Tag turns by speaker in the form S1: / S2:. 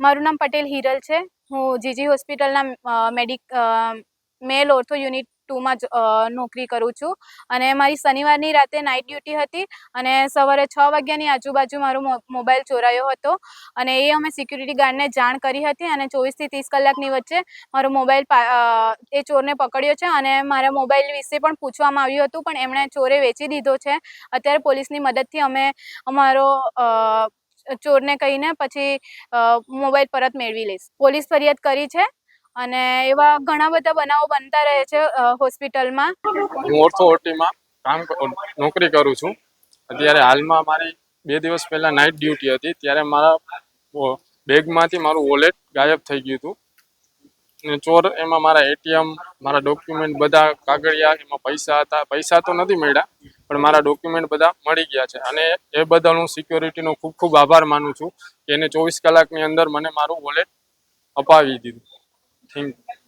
S1: મારું નામ પટેલ હિરલ છે. હું જીજી હોસ્પિટલના મેલ ઓર્થો યુનિટ 2માં નોકરી કરું છું અને મારી શનિવારની રાતે નાઇટ ડ્યુટી હતી અને સવારે 6 વાગ્યાની આજુબાજુ મારો મોબાઈલ ચોરાયો હતો અને એ અમે સિક્યુરિટી ગાર્ડને જાણ કરી હતી અને 24 થી 30 કલાકની વચ્ચે મારો મોબાઈલ એ ચોરને પકડ્યો છે અને મારા મોબાઈલ વિશે પણ પૂછવામાં આવ્યું હતું પણ એમણે ચોરે વેચી દીધો છે. અત્યારે પોલીસની મદદથી અમે અમારો ચોરને કહીને પછી મોબાઈલ પરત મેળવી લઈશ. પોલીસ ફરિયાદ કરી છે અને એવા ઘણા બધા બનાવો બનતા રહે છે હોસ્પિટલમાં.
S2: હું ઓર્થોમાં નોકરી કરું છું. અત્યારે હાલમાં મારી 2 દિવસ પહેલા નાઇટ ડ્યુટી હતી. ત્યારે મારા બેગમાંથી મારું વોલેટ ગાયબ થઈ ગયું હતું અને ચોર એમાં મારા એટીએમ, મારા ડોક્યુમેન્ટ, બધા કાગળિયા, એમાં પૈસા હતા. પૈસા તો નથી મળ્યા પણ મારા ડોક્યુમેન્ટ બધા મળી ગયા છે અને એ બદલ હું સિક્યોરિટીનો ખૂબ ખૂબ આભાર માનું છું કે એને 24 કલાકની અંદર મને મારું વોલેટ અપાવી દીધું. Thank you.